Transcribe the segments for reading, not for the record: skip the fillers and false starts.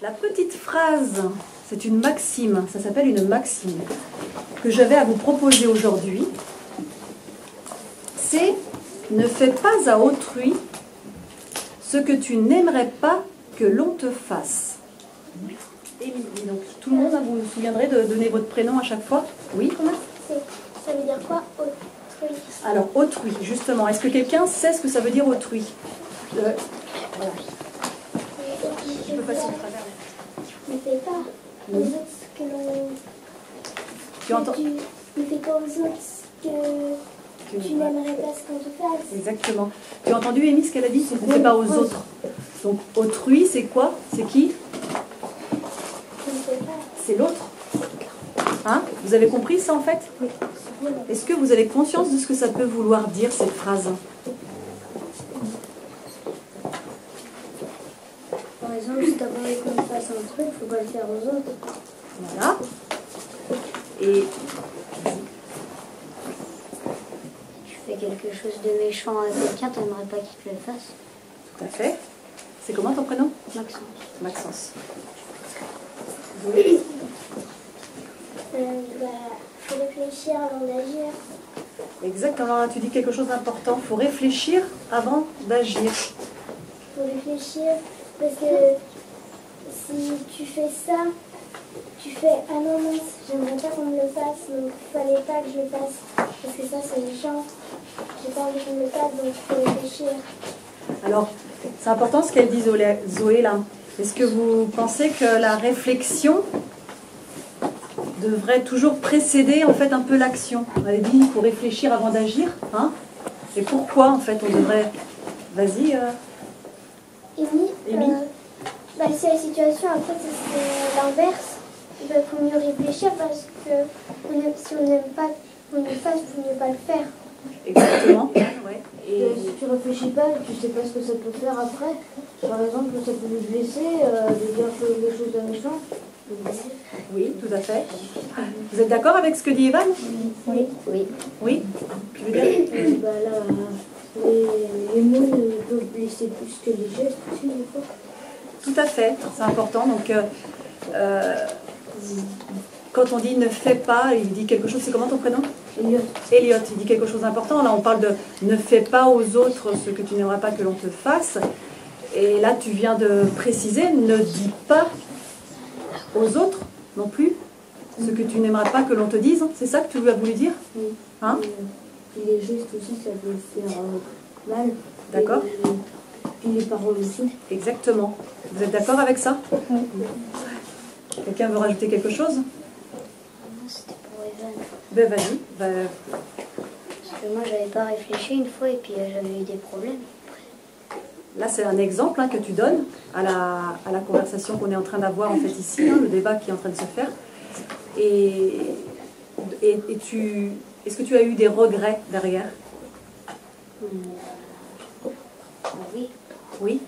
La petite phrase, c'est une maxime, ça s'appelle une maxime, que j'avais à vous proposer aujourd'hui. C'est « Ne fais pas à autrui ce que tu n'aimerais pas que l'on te fasse ». Émilie, donc tout le monde, vous vous souviendrez de donner votre prénom à chaque fois? Oui, comment? Ça veut dire quoi, autrui? Alors, autrui, justement. Est-ce que quelqu'un sait ce que ça veut dire autrui? Voilà. Je peux passer au travers. Ne fais pas aux autres ce que l'on... Tu entends? Ne fais pas aux autres ce que tu n'aimerais pas ce qu'on te fasse. Exactement. Tu as entendu, Amy, ce qu'elle a dit? Ne fais pas aux autres. Donc, autrui, c'est quoi? C'est qui? C'est l'autre. Hein? Vous avez compris ça, en fait? Oui. Est-ce que vous avez conscience de ce que ça peut vouloir dire, cette phrase? Par exemple, si tu as pas envie qu'on te fasse un truc, il ne faut pas le faire aux autres. Voilà. Et Tu fais quelque chose de méchant à quelqu'un, tu n'aimerais pas qu'il te le fasse. tout à fait. C'est comment ton prénom? Maxence. Maxence. Faut réfléchir avant d'agir. Exactement, là, tu dis quelque chose d'important. Il faut réfléchir avant d'agir. Faut réfléchir parce que si tu fais ça, tu fais ah non, non, j'aimerais pas qu'on me le fasse, donc il fallait pas que je le fasse parce que ça c'est méchant. J'ai pas envie qu'on me le fasse, donc il faut réfléchir. Alors, c'est important ce qu'elle dit, Zoé, là. Est-ce que vous pensez que la réflexion devrait toujours précéder, en fait, un peu l'action? On avait dit, il faut réfléchir avant d'agir, hein? Et pourquoi, en fait, on devrait... Vas-y, Amy. Si la situation, en fait, c'est l'inverse, il faut mieux réfléchir parce que si on n'aime pas qu'on le fasse, il faut mieux pas le faire. Exactement. Ouais. Et... Si tu réfléchis pas, tu sais pas ce que ça peut faire après. Par exemple, ça peut nous blesser, de dire quelque chose de méchant. Oui, tout à fait. Vous êtes d'accord avec ce que dit Evan? Oui. Oui. Oui. Tu veux dire? Bah là, les mots peuvent blesser plus que les gestes aussi, des fois. Tout à fait, c'est important. Donc, quand on dit ne fais pas, il dit quelque chose. C'est comment ton prénom? Elliot. Elliot, il dit quelque chose d'important. Là, on parle de ne fais pas aux autres ce que tu n'aimerais pas que l'on te fasse. Et là, tu viens de préciser, ne dis pas aux autres non plus ce que tu n'aimerais pas que l'on te dise. C'est ça que tu as voulu dire? Oui. Hein? Et les gestes aussi, ça peut faire mal. D'accord. Et les paroles aussi. Exactement. Vous êtes d'accord avec ça? Oui. Quelqu'un veut rajouter quelque chose? Non, c'était pour Evan. Ben vas-y. Parce que moi, j'avais pas réfléchi une fois et puis j'avais eu des problèmes. Là, c'est un exemple que tu donnes à la conversation qu'on est en train d'avoir en fait ici, le débat qui est en train de se faire. Et est-ce que tu as eu des regrets derrière? Oui. Oui.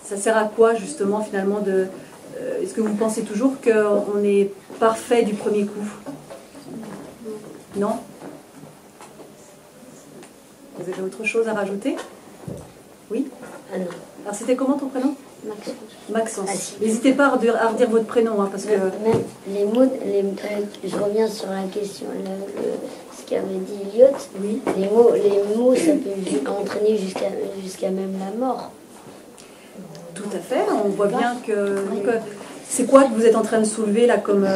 Ça sert à quoi justement finalement de... est-ce que vous pensez toujours qu'on est parfait du premier coup? Non? Vous avez autre chose à rajouter? Oui? Alors, c'était comment ton prénom? Maxence. Maxence. N'hésitez pas à redire votre prénom, parce que... Même les mots, je reviens sur la question, ce qu'avait dit Elliot. Oui. Les mots, ça peut entraîner jusqu'à même la mort. Tout à fait. On voit bien que... C'est quoi que vous êtes en train de soulever là comme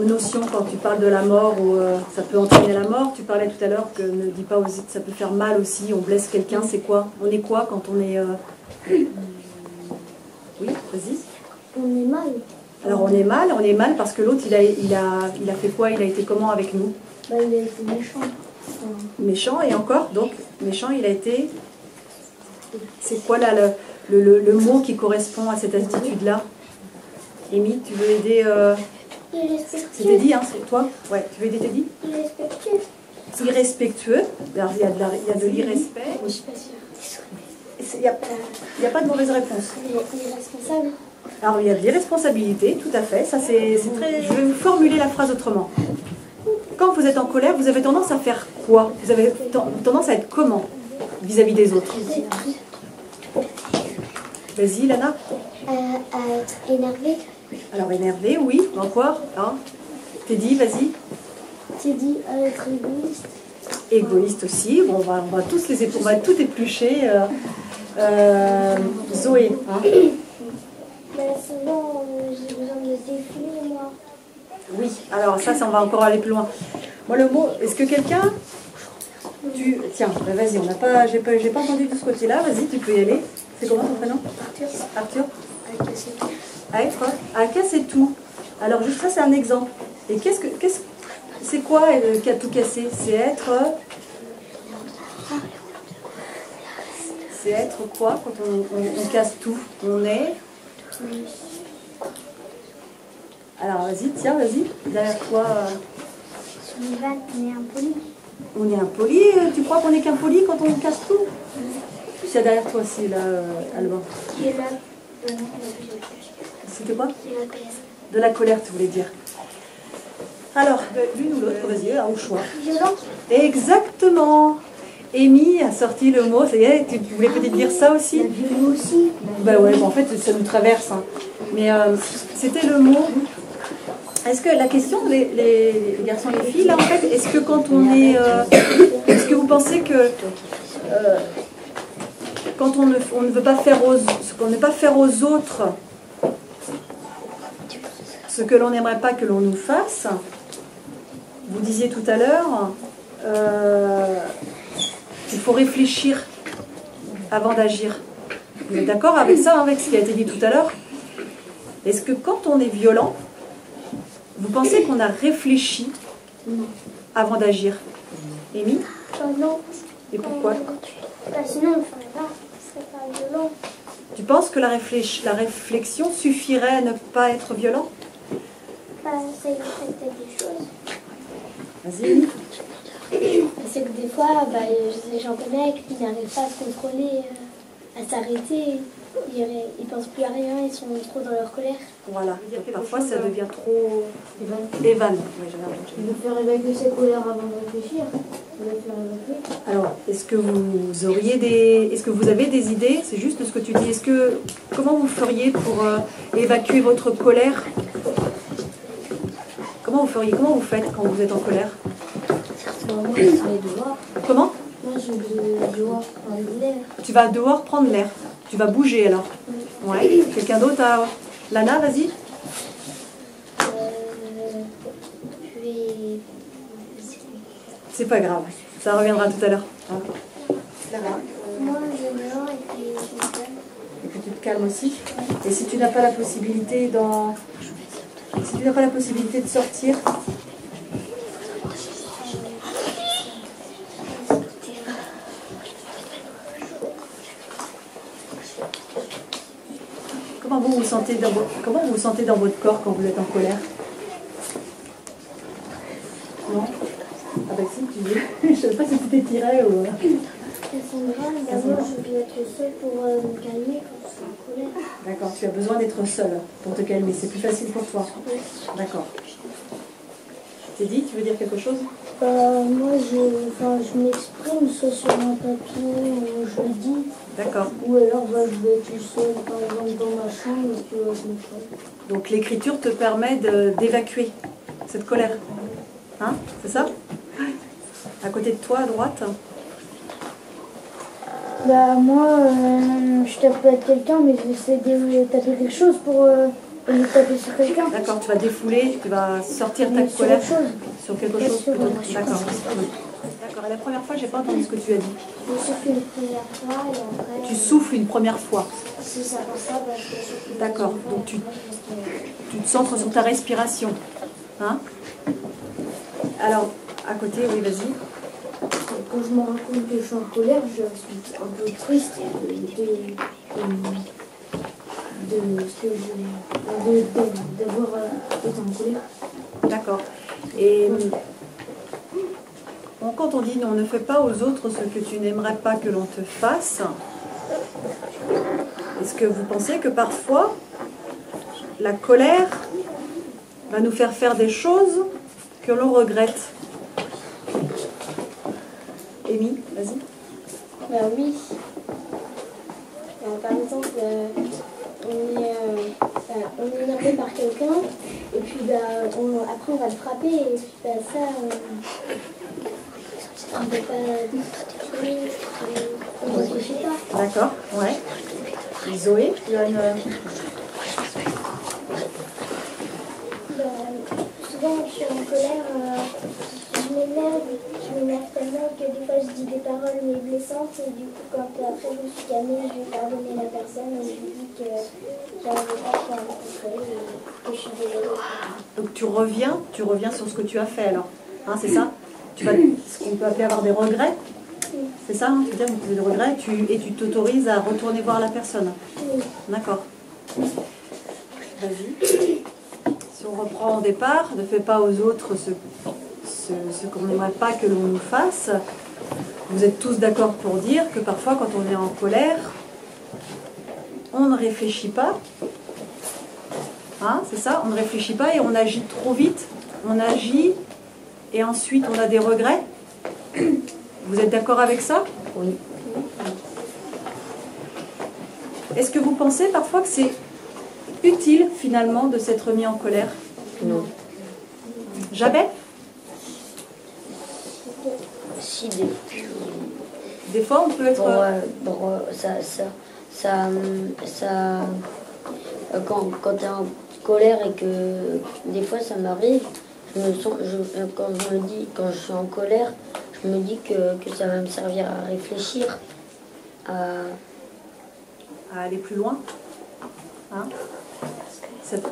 notion quand tu parles de la mort ou ça peut entraîner la mort? Tu parlais tout à l'heure que ne dis pas aussi, ça peut faire mal aussi, on blesse quelqu'un, c'est quoi? On est quoi quand on est... Oui, vas-y. On est mal. Alors on est mal parce que l'autre il a fait quoi? Il a été comment avec nous? Bah, il a été méchant. Méchant, et encore, donc méchant, il a été... C'est quoi là le mot qui correspond à cette attitude-là? Amy, tu veux aider Irrespectueux. C'était dit, hein, c'est toi? Ouais, tu veux aider Teddy? Irrespectueux. Irrespectueux. Alors, il y a de l'irrespect. Je suis pas sûre. Il n'y a pas de mauvaise réponse. Irresponsable. Alors, il y a de l'irresponsabilité, tout à fait. Ça, c'est très... Je vais vous formuler la phrase autrement. Quand vous êtes en colère, vous avez tendance à faire quoi? Vous avez tendance à être comment vis-à-vis des autres? Vas-y, Lana. À être énervé. Alors, énervé, oui. Encore. Hein. Teddy, vas-y. Tu dis à être égoïste. Égoïste aussi. Bon, on va tous on va tout éplucher. Zoé. Hein. Souvent, j'ai besoin de défouler, moi. Oui. Alors, ça, on va encore aller plus loin. Moi, le mot, est-ce que quelqu'un... Tiens, bah, vas-y, j'ai pas entendu de ce côté-là. Vas-y, tu peux y aller. C'est comment ton prénom? Arthur. À être, à casser tout. Alors, juste ça, c'est un exemple. Et c'est quoi qui a tout cassé? C'est être... C'est être quoi quand on casse tout? On est... Alors, vas-y, tiens, vas-y. Derrière toi... Sur les vannes, on est impoli. On est impoli. Tu crois qu'on est qu'impoli quand on casse tout? Il y a derrière toi aussi, là, Alban. Et là, C'était quoi? c'est la colère. De la colère, tu voulais dire. Alors, l'une ou l'autre, vas-y, au choix. Violent. Exactement. Amy a sorti le mot, ça y est, tu voulais peut-être dire ça aussi? Nous aussi. Bah ouais, bon, en fait, ça nous traverse. Hein. Mais c'était le mot. Est-ce que la question, les garçons et les filles, là, en fait, est-ce que quand on est... est-ce que vous pensez que... quand on ne veut pas faire qu'on ne veut pas faire aux autres ce que l'on n'aimerait pas que l'on nous fasse, vous disiez tout à l'heure, il faut réfléchir avant d'agir. Vous êtes d'accord avec ça, avec ce qui a été dit tout à l'heure? Est-ce que quand on est violent, vous pensez qu'on a réfléchi avant d'agir? Amy? Non. Et pourquoi? Sinon, on ne ferait pas. Ce serait pas violent. Tu penses que la réflexion suffirait à ne pas être violent? Ça éviterait peut-être des choses. Vas-y. C'est que des fois, les gens connaissent, ils n'arrivent pas à se contrôler, à s'arrêter. Ils pensent plus à rien, ils sont trop dans leur colère. Voilà. Parfois, ça devient trop... Évan. Oui, j'avais entendu. Il veut faire évacuer ses colères avant de réfléchir. Il va faire évacuer. Alors, est-ce que vous avez des idées? C'est juste ce que tu dis. Comment vous feriez pour évacuer votre colère? Comment vous faites quand vous êtes en colère? Moi, je vais dehors. Comment? Moi, je vais dehors prendre l'air. Tu vas dehors prendre l'air. Tu vas bouger alors. Ouais. Quelqu'un d'autre a... Lana, vas-y. Je vais... C'est pas grave. Ça reviendra tout à l'heure. Hein. Clara. Moi, je vais dehors et puis je me calme. Et que tu te calmes aussi. Et si tu n'as pas la possibilité de sortir, comment vous vous sentez dans votre corps quand vous êtes en colère? Non? Ah bah si, tu veux. Je sais pas si tu t'étirais ou... Cassandra, d'abord, je vais être seule pour me calmer quand je suis en colère. D'accord, tu as besoin d'être seule pour te calmer. C'est plus facile pour toi. D'accord. Teddy, tu veux dire quelque chose? Moi, je m'exprime soit sur un papier ou je le dis. D'accord. Ou alors, je vais être tout seul, par exemple, dans ma chambre et puis je me fais. Donc l'écriture te permet d'évacuer cette colère. Hein? C'est ça? À côté de toi, à droite? Moi, je tape pas quelqu'un, mais je vais essayer de taper quelque chose pour me taper sur quelqu'un. D'accord, tu vas défouler, tu vas sortir ta Sur colère autre chose. sur quelque Pas chose. sur plutôt. autre chose. D'accord. D'accord. Et la première fois, j'ai pas entendu ce que tu as dit. Je souffle une première fois et après... Tu souffles une première fois. Si ça passe ça, je souffle. D'accord. Donc tu te centres sur ta respiration. Hein? Alors, à côté, oui, vas-y. Quand je me rends compte que je suis en colère, je suis un peu triste d'avoir été en colère. D'accord. Et bon, quand on dit on ne fait pas aux autres ce que tu n'aimerais pas que l'on te fasse, est-ce que vous pensez que parfois la colère va nous faire faire des choses que l'on regrette? Amy, vas-y. Oui. par exemple, on est énervé par quelqu'un, et puis après on va le frapper, et puis ça, on ne peut pas... On ne réfléchit pas. D'accord, ouais. Zoé, tu as une... Souvent, je suis en colère, je m'énerve tellement que des fois je dis des paroles mais blessantes, et du coup, quand après je me suis calmée, je vais pardonner la personne et je lui dis que j'arrive pas à la rencontrer et que je suis désolée. Donc tu reviens sur ce que tu as fait alors, hein, c'est ça? Tu vas, ce qu'on peut appeler avoir des regrets, c'est ça, hein, tu veux dire, vous avez des regrets, et tu t'autorises à retourner voir la personne. Oui. D'accord. Vas-y. Si on reprend au départ, ne fais pas aux autres ce qu'on n'aimerait pas que l'on nous fasse. Vous êtes tous d'accord pour dire que parfois, quand on est en colère, on ne réfléchit pas. Hein, c'est ça, on ne réfléchit pas et on agit trop vite. On agit et ensuite on a des regrets. Vous êtes d'accord avec ça? Oui. Est-ce que vous pensez parfois que c'est utile finalement de s'être mis en colère? Non. Jamais? Si, Des fois on peut être... quand tu es en colère et que des fois ça m'arrive, quand je suis en colère, je me dis que ça va me servir à réfléchir, à aller plus loin. Hein?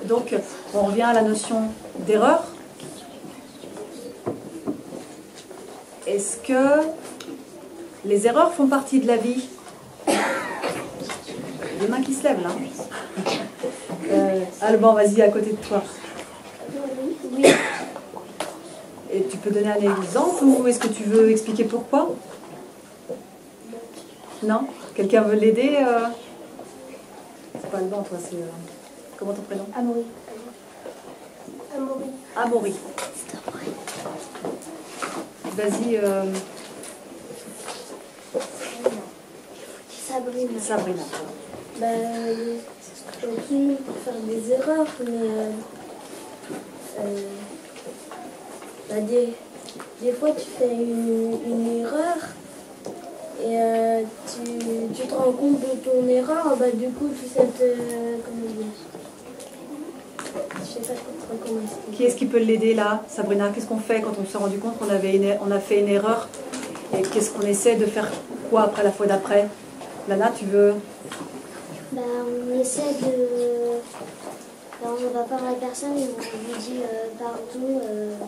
Donc, on revient à la notion d'erreur. Est-ce que les erreurs font partie de la vie? Les mains qui se lèvent là. Alban, vas-y, à côté de toi. Oui. Et tu peux donner un exemple ou est-ce que tu veux expliquer pourquoi? Non? Quelqu'un veut l'aider? C'est pas Alban, toi, c'est... Comment ton prénom? Amaury. Amaury. Vas-y. Sabrina. Tout le monde peut faire des erreurs, mais des fois tu fais une erreur et tu te rends compte de ton erreur, du coup tu sais comment dire. Je sais pas trop comment expliquer. Qui est-ce qui peut l'aider là, Sabrina? Qu'est-ce qu'on fait quand on s'est rendu compte qu'on on a fait une erreur? Et qu'est-ce qu'on essaie de faire quoi après la fois d'après? Lana, tu veux? On essaie de... on va voir la personne et on lui dit pardon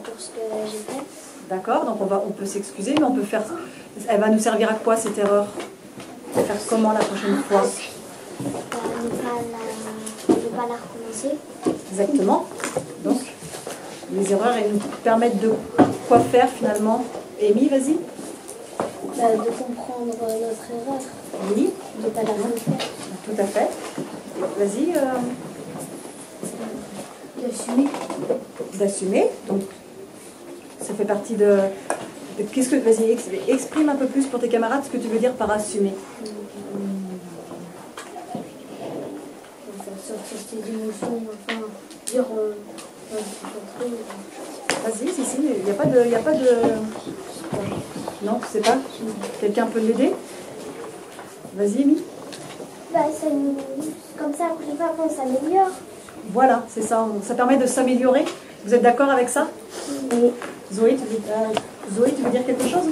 pour ce que j'ai fait. D'accord, donc on peut s'excuser, mais on peut faire... Elle va nous servir à quoi cette erreur? Faire comment la prochaine fois? Ne pas la recommencer. Exactement. Donc, les erreurs, elles nous permettent de quoi faire finalement? Amy, vas-y. De comprendre notre erreur. Oui. De ne pas la refaire. Tout à fait. Vas-y. D'assumer. D'assumer. Donc, ça fait partie de... Qu'est-ce que... Vas-y, exprime un peu plus pour tes camarades ce que tu veux dire par assumer. Sortir tes émotions, dire... Vas-y, si, il n'y a pas de... Non, tu sais pas? Quelqu'un peut l'aider? Vas-y, Amy. Comme ça, la prochaine fois, on s'améliore. Voilà, c'est ça. Ça permet de s'améliorer. Vous êtes d'accord avec ça? Oui. Zoé, tu veux dire quelque chose?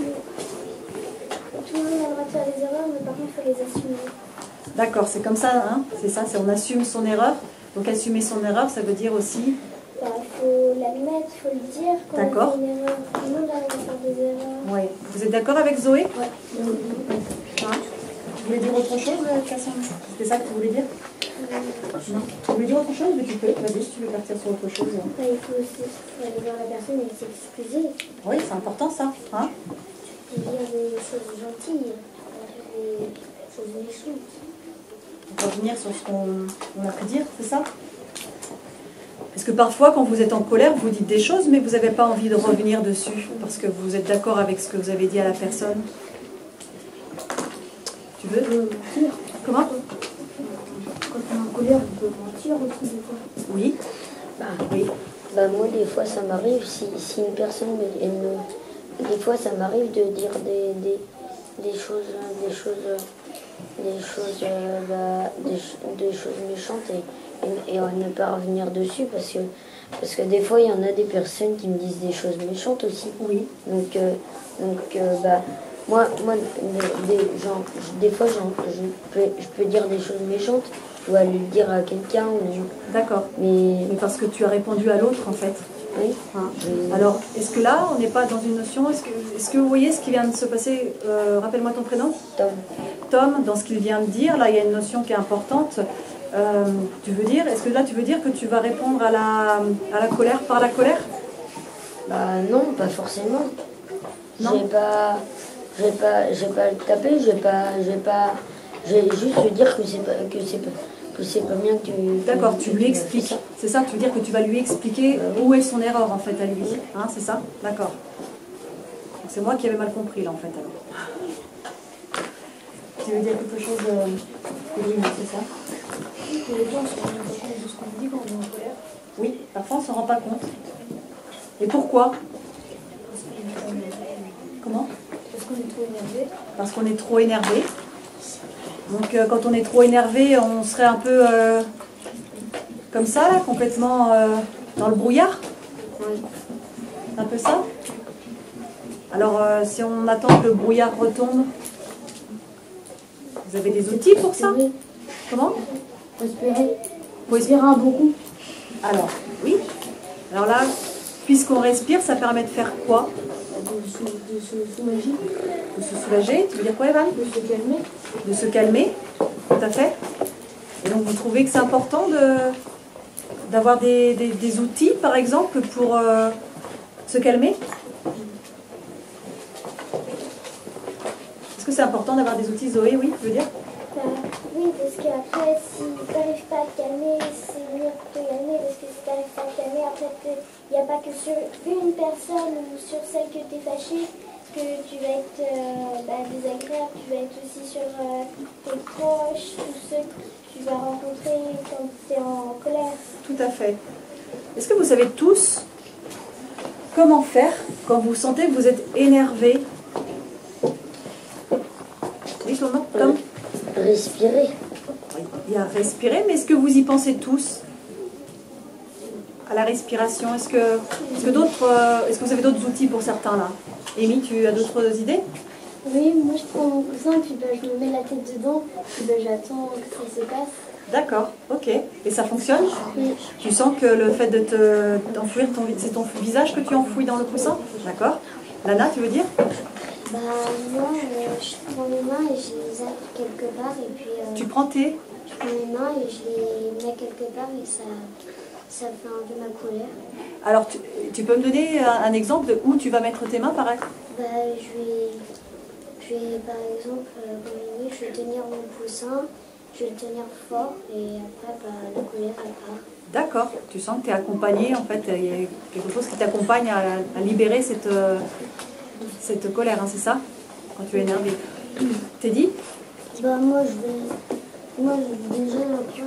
Tout le monde a le droit de faire des erreurs, mais par contre, il faut les assumer. D'accord, c'est comme ça, hein? C'est ça, on assume son erreur. Donc assumer son erreur, ça veut dire aussi... Il faut l'admettre, il faut le dire. D'accord. Tout le monde arrive à faire des erreurs. Oui. Vous êtes d'accord avec Zoé? Oui. Hein? Tu voulais dire autre chose, Cassandre? C'était ça que tu voulais dire? Non. Tu voulais dire autre chose? Mais tu peux. Vas-y, si tu veux partir sur autre chose. Il faut aussi aller voir la personne et s'excuser. Oui, c'est important ça. Hein? Et dire des choses gentilles, des choses méchantes. Revenir sur ce qu'on a pu dire, c'est ça? Parce que parfois, quand vous êtes en colère, vous dites des choses, mais vous n'avez pas envie de revenir dessus, parce que vous êtes d'accord avec ce que vous avez dit à la personne. Tu veux? Comment? colère, on peut mentir aussi des fois. Oui. Oui. Bah, moi, des fois, ça m'arrive, si une personne, des fois, ça m'arrive de dire des choses, des choses méchantes et ne pas revenir dessus parce que des fois, il y en a des personnes qui me disent des choses méchantes aussi. Oui. Donc, bah, moi des fois, je peux dire des choses méchantes ou aller le dire à quelqu'un. D'accord. Mais Mais parce que tu as répondu à l'autre, en fait. oui. Hein. Alors, est-ce que là, on n'est pas dans une notion, est-ce que vous voyez ce qui vient de se passer, rappelle-moi ton prénom? Tom. Tom, dans ce qu'il vient de dire, là, il y a une notion qui est importante. Tu veux dire, est-ce que là, tu veux dire que tu vas répondre à la colère par la colère? Bah non, pas forcément. Non. Je vais pas le taper, je vais juste lui dire que c'est pas bien que D'accord, tu lui que expliques. ça. C'est ça, tu veux dire que tu vas lui expliquer où est son erreur, en fait, à lui. Hein, c'est ça? D'accord. C'est moi qui avais mal compris, là, en fait, alors. Tu veux dire quelque chose, Eline, c'est ça? Les gens se rendent pas compte de ce qu'on dit quand on est en colère. Oui, parfois on ne s'en rend pas compte. Et pourquoi? Comment? Parce qu'on est trop énervé. Parce qu'on est trop énervé. Donc quand on est trop énervé, on serait un peu comme ça, là, complètement dans le brouillard. C'est un peu ça. Alors si on attend que le brouillard retombe, vous avez des outils pour ça? Comment? Respirer. Respirer un bon coup. Alors, oui. Alors là, puisqu'on respire, ça permet de faire quoi? De se soulager. De se soulager. Tu veux dire quoi, Evan? De se calmer. De se calmer, tout à fait. Et donc vous trouvez que c'est important d'avoir des outils, par exemple, pour se calmer? Est-ce que c'est important d'avoir des outils, Zoé? Oui, tu veux dire? Oui, parce qu'après, si tu n'arrives pas à te calmer, c'est mieux pour te calmer, parce que si tu n'arrives pas à te calmer, après, il n'y a pas que sur une personne ou sur celle que tu es fâché que tu vas être désagréable, tu vas être aussi sur tes proches, tous ceux que tu vas rencontrer quand tu es en colère. Tout à fait. Est-ce que vous savez tous comment faire quand vous sentez que vous êtes énervé? Oui, comment? Comme Respirer. il y a respirer, mais est-ce que vous y pensez tous à la respiration? Est-ce que vous avez d'autres outils pour certains là? Amy, tu as d'autres idées? Oui, moi je prends mon coussin, puis je me mets la tête dedans, puis j'attends que ça se passe. D'accord, ok. Et ça fonctionne? Oui. Tu sens que le fait de d'enfouir c'est ton visage que tu enfouis dans le coussin? D'accord. Lana, tu veux dire? Bah moi, je prends mes mains et je les aide quelque part, et puis Tu prends tes... je prends mes mains et je les mets quelque part, et ça fait enlever ma colère. Alors, tu peux me donner un exemple de où tu vas mettre tes mains, pareil? Bah je vais par exemple, comme je vais tenir mon coussin, je vais le tenir fort, et après la colère elle part. D'accord. Tu sens que tu es accompagné, en fait, il y a quelque chose qui t'accompagne à libérer cette colère, hein, c'est ça? Quand tu es énervé. T'es dit? Bah moi déjà après,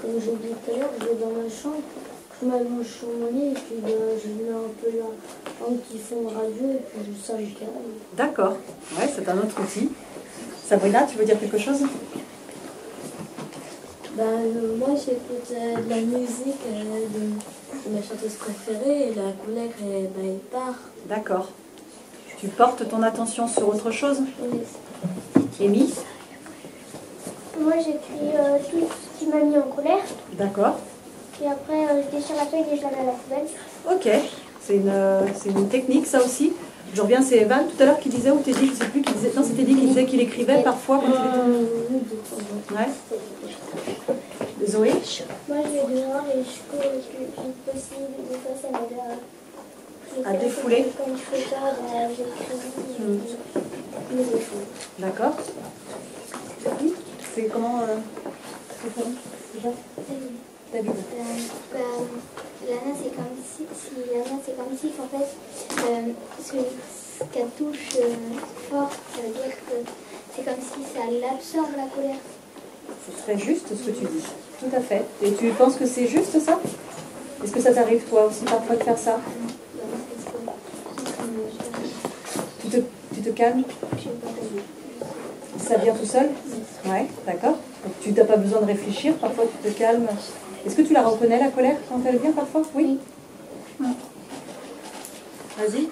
comme j'ai dit tout à l'heure, je vais dans ma chambre, je m'allonge sur mon lit et puis je mets un peu un petit fond de radio et puis ça me calme. D'accord. Ouais, c'est un autre outil. Sabrina, tu veux dire quelque chose? Moi j'écoute de la musique de ma chanteuse préférée et la colère elle part. D'accord. Tu portes ton attention sur autre chose? Oui. Amy? Moi j'écris tout ce qui m'a mis en colère, D'accord. et après je déchire la feuille et je la mets à la poubelle. Ok. C'est une technique, ça aussi. Je reviens, c'est Evan tout à l'heure qui disait, ou Teddy, je ne sais plus, qui disait, non, c'est Teddy qui disait qu'il écrivait parfois quand il était... Ouais. Zoé? Moi je vais dehors et je cours le plus vite possible, des fois ça m'aide À défouler. Quand je fais ça, j'écris mes défauts. D'accord. C'est comment c'est comment, déjà David. Lana c'est comme si en fait ce qu'elle touche fort, ça veut dire que c'est comme si ça l'absorbe la colère. C'est très juste ce que tu dis. tout à fait. Et tu penses que c'est juste ça? Est-ce que ça t'arrive toi aussi parfois de faire ça? Tu te calmes? Ça vient tout seul? Ouais, d'accord. Donc tu n'as pas besoin de réfléchir, parfois tu te calmes. Est-ce que tu la reconnais, la colère, quand elle vient parfois? Oui. Vas-y.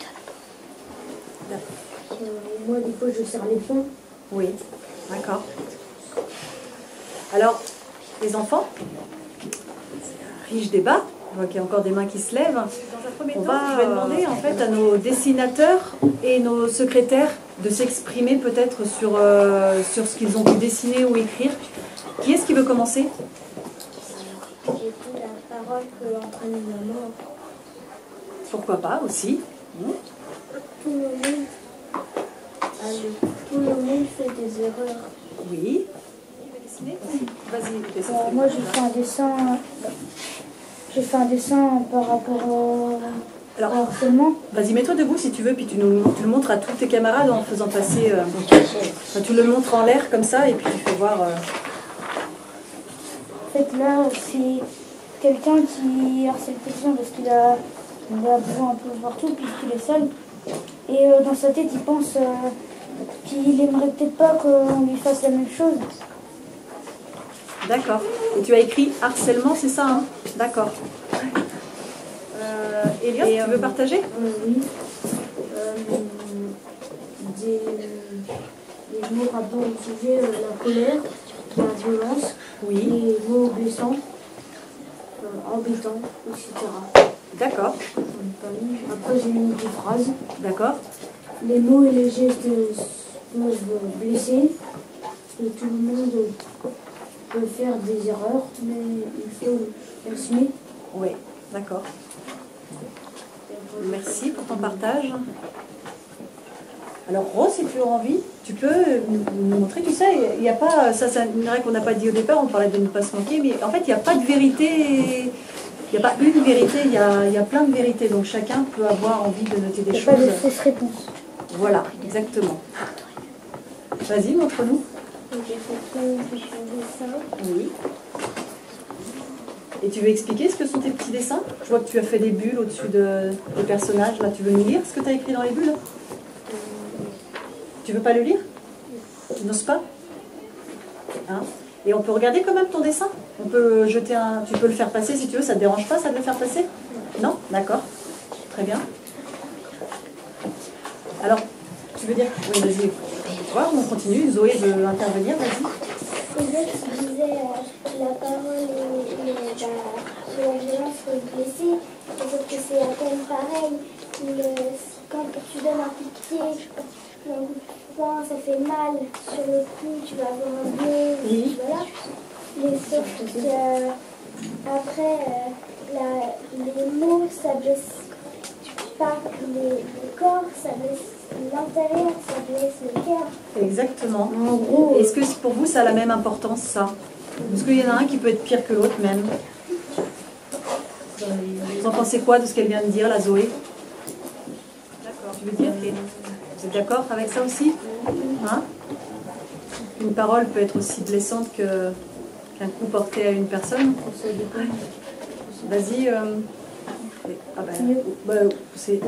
Moi, des fois, je serre les poings. Oui, d'accord. Alors, les enfants, c'est un riche débat. Je vois qu'il y a encore des mains qui se lèvent. Dans un premier temps, je vais demander en fait à nos dessinateurs et nos secrétaires de s'exprimer peut-être sur ce qu'ils ont pu dessiner ou écrire. Qui est-ce qui veut commencer? J'ai dit la parole peut entraîner la mort. Pourquoi pas aussi. Tout le monde, tout le monde fait des erreurs. Oui. Tu veux dessiner? Vas-y. Moi, j'ai fait un dessin. J'ai fait un dessin par rapport au harcèlement. Vas-y, mets-toi debout si tu veux, puis tu le montres à tous tes camarades en faisant passer... enfin, tu le montres en l'air comme ça, et puis tu fais voir... En fait, là, c'est quelqu'un qui harcèle quelqu'un parce qu'il a besoin un peu partout, puisqu'il est seul. Et dans sa tête, il pense qu'il aimerait peut-être pas qu'on lui fasse la même chose. D'accord. Et tu as écrit harcèlement, c'est ça, hein? D'accord. Elias, tu veux partager? Oui. Des mots rapport au sujet, la colère, la violence, Oui. les mots blessants, embêtants, etc. D'accord. Après, j'ai mis des phrases. D'accord. Les mots et les gestes peuvent blesser. Et tout le monde peut faire des erreurs, mais il faut assumer. Oui, d'accord. Merci pour ton partage. Alors Rose, si tu as envie, tu peux nous montrer, tu sais, il n'y a pas, ça c'est une règle qu'on n'a pas dit au départ, on parlait de ne pas se manquer, mais en fait il n'y a pas de vérité, il n'y a pas une vérité, il y a plein de vérités, donc chacun peut avoir envie de noter des Il n'y a choses. pas de fausse réponse. Voilà, exactement. Vas-y, montre-nous. J'ai fait un dessin. Oui. Et tu veux expliquer ce que sont tes petits dessins? Je vois que tu as fait des bulles au-dessus des personnages, là tu veux nous lire ce que tu as écrit dans les bulles? Tu veux pas le lire? Tu n'oses pas? Hein? Et on peut regarder quand même ton dessin? On peut jeter tu peux le faire passer si tu veux, ça te dérange pas ça de le faire passer? Non? D'accord. Très bien. Alors, tu veux dire? Oui, vas-y. Voir, on continue. Zoé veut intervenir, vas-y. Et là, tu disais la parole et la violence faut être blessée. Sauf que c'est à peine pareil. Quand tu donnes un coup de pied, un coup de poing, ça fait mal. Sur le coup, tu vas avoir un bleu. Oui. Voilà. Mais sauf que après, les mots, ça blesse pas le corps, ça blesse l'intérieur, ça blesse le cœur. Exactement. En gros, Est-ce que pour vous ça a la même importance ça? Est-ce qu'il y en a un qui peut être pire que l'autre même? Vous en pensez quoi de ce qu'elle vient de dire, la Zoé? D'accord. Tu veux dire que vous êtes d'accord avec ça aussi? Hein? Une parole peut être aussi blessante qu'un coup porté à une personne. Vas-y. Ah c'est...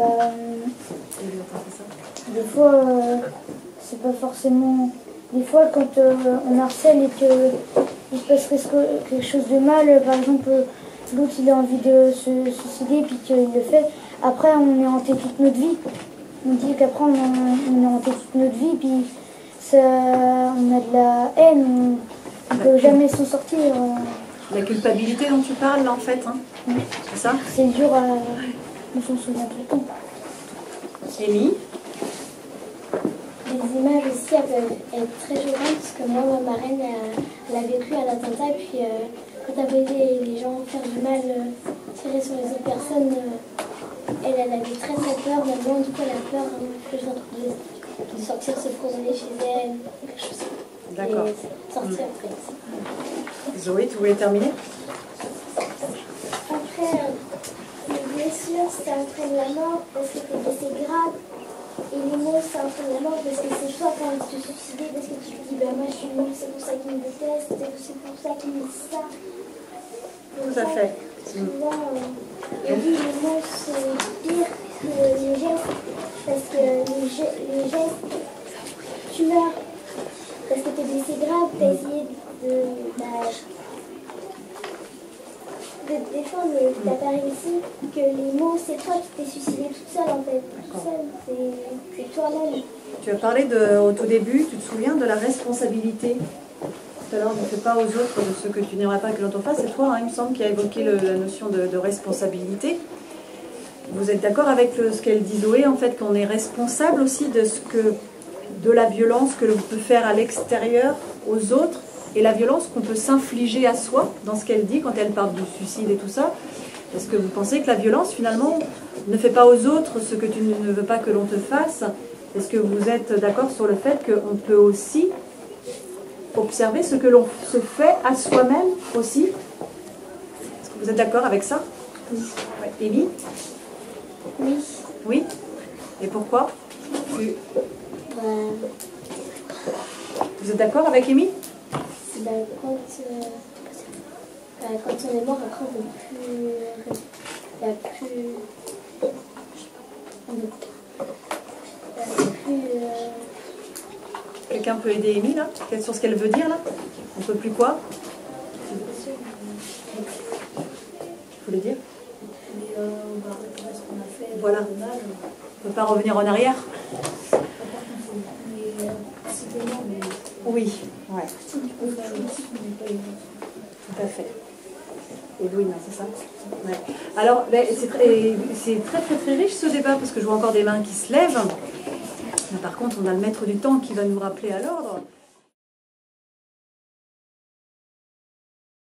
des fois, c'est pas forcément... Des fois, quand on harcèle et qu'il se passe quelque chose de mal, par exemple, l'autre il a envie de se suicider puis qu'il le fait, après on est hanté toute notre vie. On dit qu'après on est hanté toute notre vie, puis ça, on a de la haine, on ne peut jamais s'en sortir. La culpabilité dont tu parles là en fait, hein? C'est ça? C'est dur à... On s'en souvient tout le temps. Amy? Les images aussi, elles peuvent être très choquantes parce que moi, ma marraine, elle a vécu un attentat et puis quand elle voyait les gens faire du mal, tirer sur les autres personnes, elle avait très très peur. Maintenant, du coup, elle a peur de sortir se promener chez elle, quelque chose. D'accord. Et sortir après. Zoé, tu voulais terminer? Après, les blessures, ça entraîne la mort parce que t'es blessé grave. et les mots, c'est un fondament parce que c'est toi qui as envie de te suicider, parce que tu te dis, bah moi je suis nulle, c'est pour ça qu'ils me détestent, c'est pour ça qu'ils me disent ça. Tout à fait. Souvent, et oui, les mots, c'est pire que les gestes, parce que les gestes, tu meurs, parce que t'es blessé grave, t'as essayé de te défendre, mais t'as pas réussi, que les mots, c'est toi qui t'es suicidé toute seule en fait, toute seule, c'est toi-même. Tu as parlé au tout début, tu te souviens de la responsabilité. Tout à l'heure, ne fais pas aux autres de ce que tu n'aimerais pas que l'on t'en fasse. C'est toi, hein, il me semble, qui a évoqué la notion de responsabilité. Vous êtes d'accord avec ce qu'elle dit Zoé, en fait, qu'on est responsable aussi de la violence que l'on peut faire à l'extérieur aux autres et la violence qu'on peut s'infliger à soi, dans ce qu'elle dit quand elle parle du suicide et tout ça. Est-ce que vous pensez que la violence, finalement, ne fait pas aux autres ce que tu ne veux pas que l'on te fasse? Est-ce que vous êtes d'accord sur le fait qu'on peut aussi observer ce que l'on se fait à soi-même aussi? Est-ce que vous êtes d'accord avec ça? Oui. Ouais. Amy? Oui. Oui? Et pourquoi? Vous êtes d'accord avec Amy? Quand on est mort, après on ne peut plus... Quelqu'un peut aider Amy là? Sur ce qu'elle veut dire là? On peut plus quoi? Vous voulez dire? On va réparer ce qu'on a fait. Voilà. De mal. On ne peut pas revenir en arrière? Oui, ouais. Tout à fait. Edwin, c'est ça? Ouais. Alors, c'est très riche ce débat parce que je vois encore des mains qui se lèvent. Mais par contre, on a le maître du temps qui va nous rappeler à l'ordre.